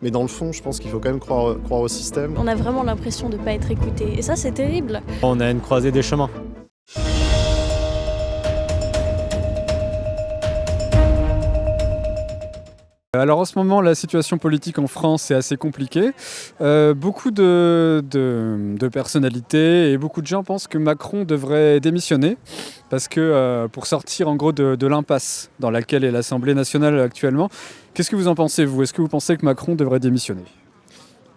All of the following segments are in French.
Mais dans le fond, je pense qu'il faut quand même croire au système. On a vraiment l'impression de ne pas être écouté. Et ça, c'est terrible. On a une croisée des chemins. Alors en ce moment, la situation politique en France est assez compliquée. Beaucoup de personnalités et beaucoup de gens pensent que Macron devrait démissionner parce que pour sortir en gros de l'impasse dans laquelle est l'Assemblée nationale actuellement. Qu'est-ce que vous en pensez, vous ? Est-ce que vous pensez que Macron devrait démissionner ?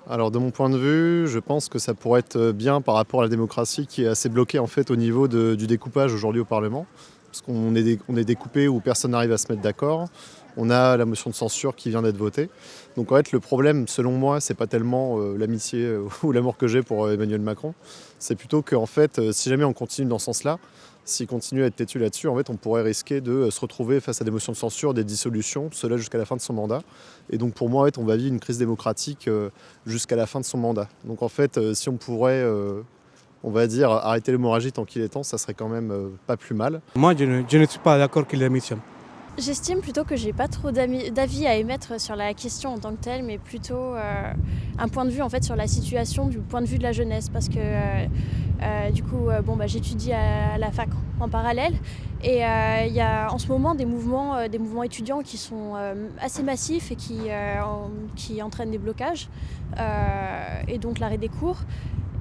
Alors de mon point de vue, je pense que ça pourrait être bien par rapport à la démocratie qui est assez bloquée en fait au niveau du découpage aujourd'hui au Parlement. Parce qu'on est découpé où personne n'arrive à se mettre d'accord. On a la motion de censure qui vient d'être votée. Donc en fait le problème selon moi c'est pas tellement l'amitié ou l'amour que j'ai pour Emmanuel Macron. C'est plutôt qu'en fait si jamais on continue dans ce sens-là, s'il continue à être têtu là-dessus, en fait on pourrait risquer de se retrouver face à des motions de censure, des dissolutions, cela jusqu'à la fin de son mandat. Et donc pour moi en fait, on va vivre une crise démocratique jusqu'à la fin de son mandat. Donc en fait si on pourrait on va dire arrêter l'hémorragie tant qu'il est temps, ça serait quand même pas plus mal. Moi je ne suis pas d'accord qu'il démissionne. J'estime plutôt que j'ai pas trop d'avis à émettre sur la question en tant que telle, mais plutôt un point de vue en fait sur la situation du point de vue de la jeunesse, parce que j'étudie à la fac en parallèle et il y a en ce moment des mouvements étudiants qui sont assez massifs et qui entraînent des blocages et donc l'arrêt des cours.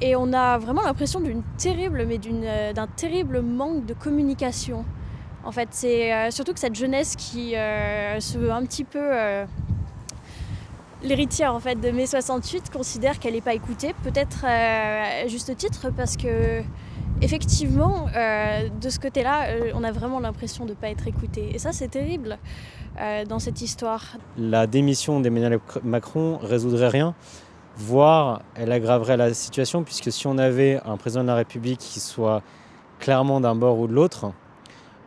Et on a vraiment l'impression d'un terrible manque de communication. En fait, c'est surtout que cette jeunesse qui se veut un petit peu l'héritière en fait, de mai 68 considère qu'elle n'est pas écoutée, peut-être à juste titre, parce que effectivement, de ce côté-là, on a vraiment l'impression de ne pas être écouté. Et ça, c'est terrible dans cette histoire. La démission d'Emmanuel Macron ne résoudrait rien, voire elle aggraverait la situation, puisque si on avait un président de la République qui soit clairement d'un bord ou de l'autre,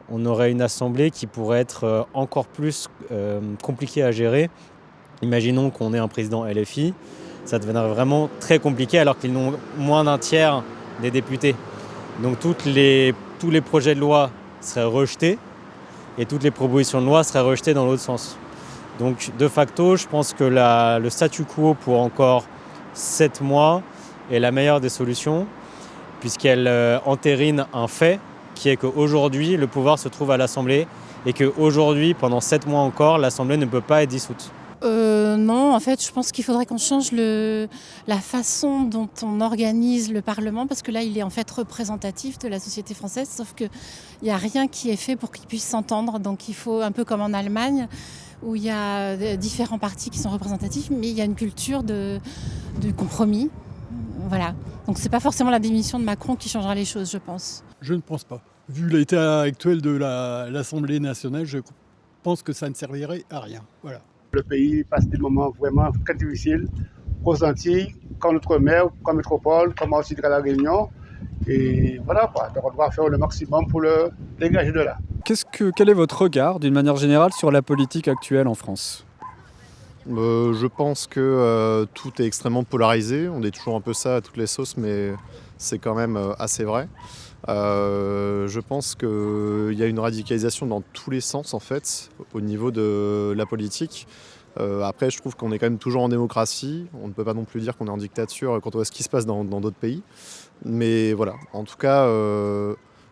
on aurait une assemblée qui pourrait être encore plus compliquée à gérer. Imaginons qu'on ait un président LFI, ça deviendrait vraiment très compliqué alors qu'ils n'ont moins d'un tiers des députés. Donc tous les projets de loi seraient rejetés et toutes les propositions de loi seraient rejetées dans l'autre sens. Donc de facto, je pense que le statu quo pour encore 7 mois est la meilleure des solutions puisqu'elle entérine un fait qui est qu'aujourd'hui, le pouvoir se trouve à l'Assemblée et qu'aujourd'hui, pendant 7 mois encore, l'Assemblée ne peut pas être dissoute. Non, en fait, je pense qu'il faudrait qu'on change la façon dont on organise le Parlement, parce que là, il est en fait représentatif de la société française, sauf qu'il n'y a rien qui est fait pour qu'il puisse s'entendre. Donc il faut, un peu comme en Allemagne, où il y a différents partis qui sont représentatifs, mais il y a une culture de compromis. Voilà. Donc c'est pas forcément la démission de Macron qui changera les choses, je pense. Je ne pense pas. Vu l'état actuel de l'Assemblée nationale, je pense que ça ne servirait à rien. Voilà. Le pays passe des moments vraiment très difficiles aux Antilles, comme l'outre-mer, comme métropole, comme aussi à la Réunion. Et voilà quoi. Donc on doit faire le maximum pour le dégager de là. Quel est votre regard, d'une manière générale, sur la politique actuelle en France ? Je pense que tout est extrêmement polarisé. On dit toujours un peu ça à toutes les sauces, mais c'est quand même assez vrai. Je pense qu'il y a une radicalisation dans tous les sens en fait, au niveau de la politique. Après, je trouve qu'on est quand même toujours en démocratie. On ne peut pas non plus dire qu'on est en dictature quand on voit ce qui se passe dans d'autres pays. Mais voilà, en tout cas,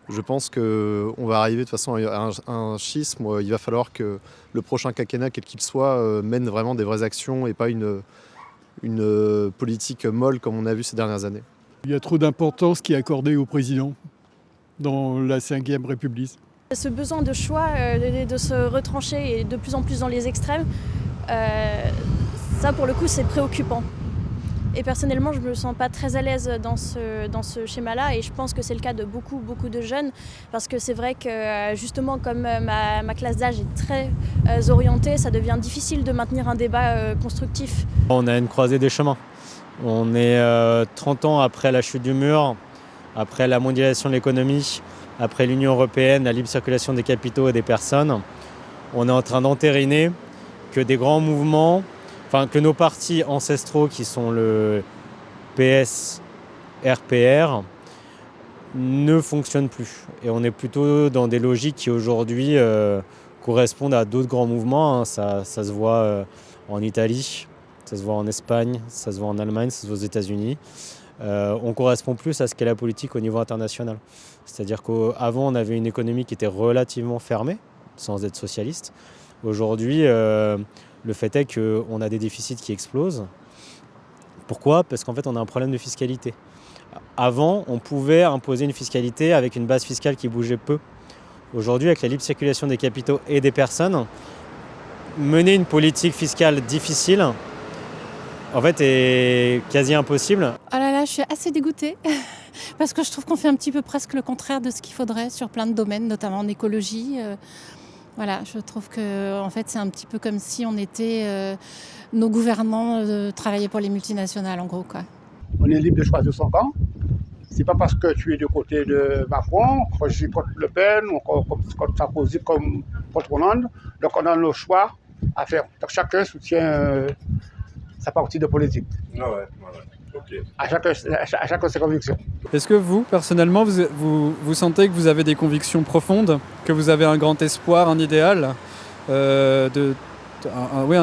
je pense qu'on va arriver de toute façon à un schisme où il va falloir que le prochain quinquennat, quel qu'il soit, mène vraiment des vraies actions et pas une politique molle comme on a vu ces dernières années. Il y a trop d'importance qui est accordée au président dans la Ve République. Ce besoin de choix, de se retrancher et de plus en plus dans les extrêmes, ça pour le coup c'est préoccupant. Et personnellement je ne me sens pas très à l'aise dans ce schéma-là et je pense que c'est le cas de beaucoup de jeunes parce que c'est vrai que justement comme ma classe d'âge est très orientée, ça devient difficile de maintenir un débat constructif. On a une croisée des chemins. On est 30 ans après la chute du mur, après la mondialisation de l'économie, après l'Union européenne, la libre circulation des capitaux et des personnes. On est en train d'entériner que des grands mouvements, que nos partis ancestraux qui sont le PS, RPR, ne fonctionnent plus. Et on est plutôt dans des logiques qui aujourd'hui correspondent à d'autres grands mouvements. Ça se voit en Italie, Ça se voit en Espagne, ça se voit en Allemagne, ça se voit aux États-Unis. On correspond plus à ce qu'est la politique au niveau international. C'est-à-dire qu'avant, on avait une économie qui était relativement fermée, sans être socialiste. Aujourd'hui, le fait est qu'on a des déficits qui explosent. Pourquoi ? Parce qu'en fait, on a un problème de fiscalité. Avant, on pouvait imposer une fiscalité avec une base fiscale qui bougeait peu. Aujourd'hui, avec la libre circulation des capitaux et des personnes, mener une politique fiscale difficile, en fait, est quasi impossible. Oh là là, je suis assez dégoûtée parce que je trouve qu'on fait un petit peu presque le contraire de ce qu'il faudrait sur plein de domaines, notamment en écologie. Voilà, je trouve que en fait, c'est un petit peu comme si on était nos gouvernants travaillaient pour les multinationales, en gros, quoi. On est libre de choisir son camp. C'est pas parce que tu es du côté de Macron, que je suis contre Le Pen, ou contre Sarkozy, comme contre Hollande. Donc on a nos choix à faire. Donc chacun soutient sa partie de politique. Ok. À chacun ses convictions. Est-ce que vous, personnellement, vous sentez que vous avez des convictions profondes, que vous avez un grand espoir, un idéal, un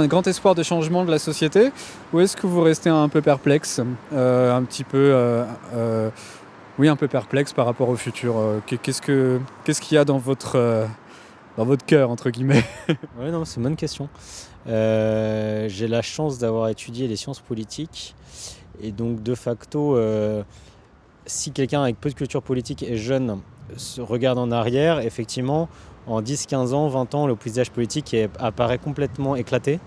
grand espoir de changement de la société, ou est-ce que vous restez un peu perplexe, un peu perplexe par rapport au futur? Qu'est-ce qu'il y a dans votre cœur, entre guillemets? Oui, non, c'est une bonne question. J'ai la chance d'avoir étudié les sciences politiques et donc de facto, si quelqu'un avec peu de culture politique et jeune se regarde en arrière, effectivement, en 10, 15 ans, 20 ans, le paysage politique apparaît complètement éclaté.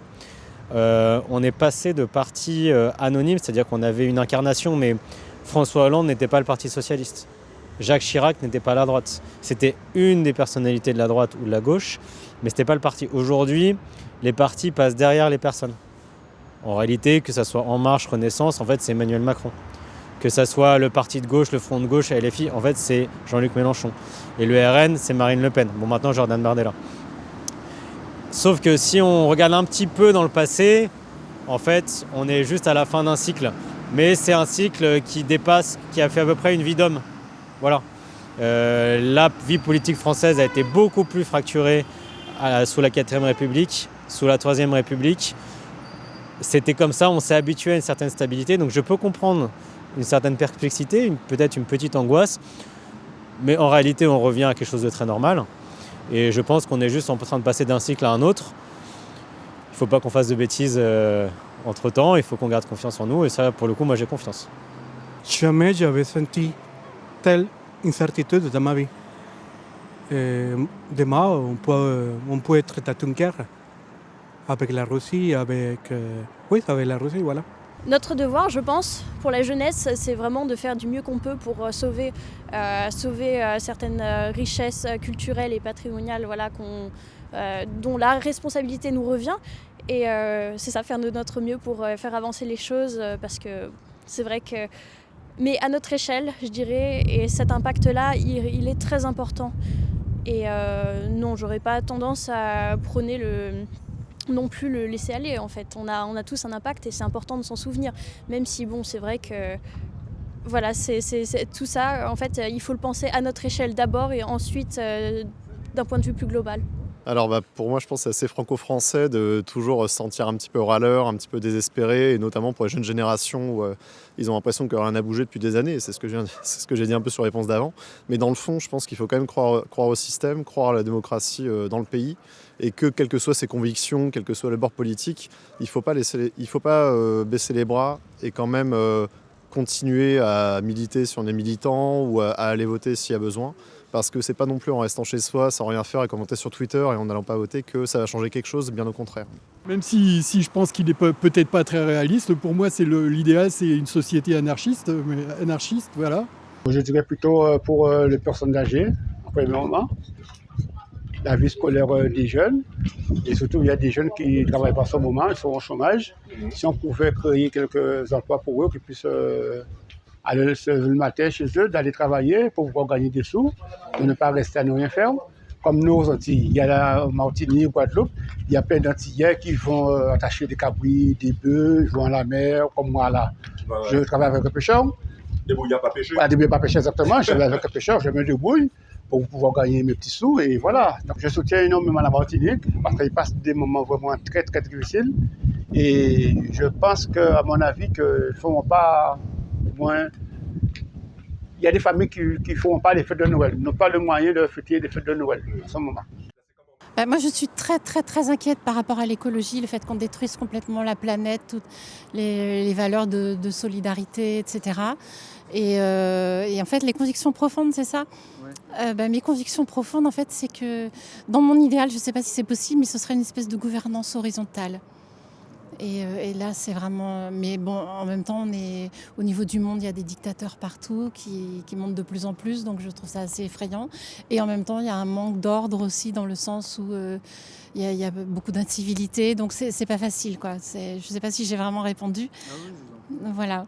On est passé de partis anonymes, c'est-à-dire qu'on avait une incarnation, mais François Hollande n'était pas le parti socialiste. Jacques Chirac n'était pas la droite. C'était une des personnalités de la droite ou de la gauche, mais ce n'était pas le parti. Aujourd'hui, les partis passent derrière les personnes. En réalité, que ce soit En Marche, Renaissance, en fait, c'est Emmanuel Macron. Que ce soit le parti de gauche, le Front de gauche, LFI, en fait, c'est Jean-Luc Mélenchon. Et le RN, c'est Marine Le Pen. Bon, maintenant, Jordan Bardella. Sauf que si on regarde un petit peu dans le passé, en fait, on est juste à la fin d'un cycle. Mais c'est un cycle qui a fait à peu près une vie d'homme. Voilà. La vie politique française a été beaucoup plus fracturée sous la 4ème République, sous la 3ème République. C'était comme ça, on s'est habitué à une certaine stabilité. Donc je peux comprendre une certaine perplexité, peut-être une petite angoisse. Mais en réalité, on revient à quelque chose de très normal. Et je pense qu'on est juste en train de passer d'un cycle à un autre. Il ne faut pas qu'on fasse de bêtises entre-temps. Il faut qu'on garde confiance en nous. Et ça, pour le coup, moi, j'ai confiance. Jamais j'avais senti telle incertitude dans ma vie. Demain, on peut être dans une guerre avec la Russie, avec la Russie, voilà. Notre devoir, je pense, pour la jeunesse, c'est vraiment de faire du mieux qu'on peut pour sauver certaines richesses culturelles et patrimoniales, voilà, dont la responsabilité nous revient. Et c'est ça, faire de notre mieux pour faire avancer les choses, parce que c'est vrai que... Mais à notre échelle, je dirais, et cet impact-là, il est très important. Et non, j'aurais pas tendance à prôner non plus le laisser aller, en fait. On a tous un impact et c'est important de s'en souvenir. Même si, bon, c'est vrai que... Voilà, c'est tout ça, en fait, il faut le penser à notre échelle d'abord et ensuite d'un point de vue plus global. Alors pour moi, je pense que c'est assez franco-français de toujours se sentir un petit peu râleur, un petit peu désespéré, et notamment pour les jeunes générations où ils ont l'impression que rien n'a bougé depuis des années. C'est ce que j'ai dit un peu sur les réponses d'avant. Mais dans le fond, je pense qu'il faut quand même croire au système, croire à la démocratie dans le pays, et que quelles que soient ses convictions, quel que soit le bord politique, il ne faut pas baisser les bras et quand même continuer à militer si on est militant ou à aller voter s'il y a besoin. Parce que c'est pas non plus en restant chez soi, sans rien faire et commenter sur Twitter et en n'allant pas voter que ça va changer quelque chose, bien au contraire. Même si je pense qu'il n'est peut-être pas très réaliste, pour moi l'idéal c'est une société anarchiste, voilà. Je dirais plutôt pour les personnes âgées, premièrement, la vie scolaire des jeunes, et surtout il y a des jeunes qui ne travaillent pas en ce moment, ils sont au chômage. Si on pouvait créer quelques emplois pour eux, qu'ils puissent aller le matin chez eux, d'aller travailler pour pouvoir gagner des sous, de ne pas rester à ne rien faire. Comme nous aux Antilles, il y a la Martinique, Guadeloupe, il y a plein d'Antillais qui vont attacher des cabris, des bœufs, jouer à la mer, comme moi là. Ouais. Je travaille avec un pêcheur. Débrouillard pas pêcher. Voilà, débrouillard pas pêcher, exactement. Je travaille avec un pêcheur, je me débrouille pour pouvoir gagner mes petits sous. Et voilà, donc je soutiens énormément la Martinique parce qu'ils passent des moments vraiment très très difficiles. Et je pense qu'à mon avis, qu'ils ne feront pas moins. Il y a des familles qui ne feront pas les fêtes de Noël, n'ont pas le moyen de fêter les fêtes de Noël en ce moment. Moi, je suis très, très, très inquiète par rapport à l'écologie, le fait qu'on détruise complètement la planète, toutes les valeurs de solidarité, etc. Et en fait, les convictions profondes, c'est ça ? Mes convictions profondes, en fait, c'est que dans mon idéal, je ne sais pas si c'est possible, mais ce serait une espèce de gouvernance horizontale. Et là, c'est vraiment... Mais bon, en même temps, au niveau du monde, il y a des dictateurs partout qui montent de plus en plus, donc je trouve ça assez effrayant. Et en même temps, il y a un manque d'ordre aussi, dans le sens où il y a beaucoup d'incivilité, donc c'est pas facile, quoi. Je ne sais pas si j'ai vraiment répondu. Voilà.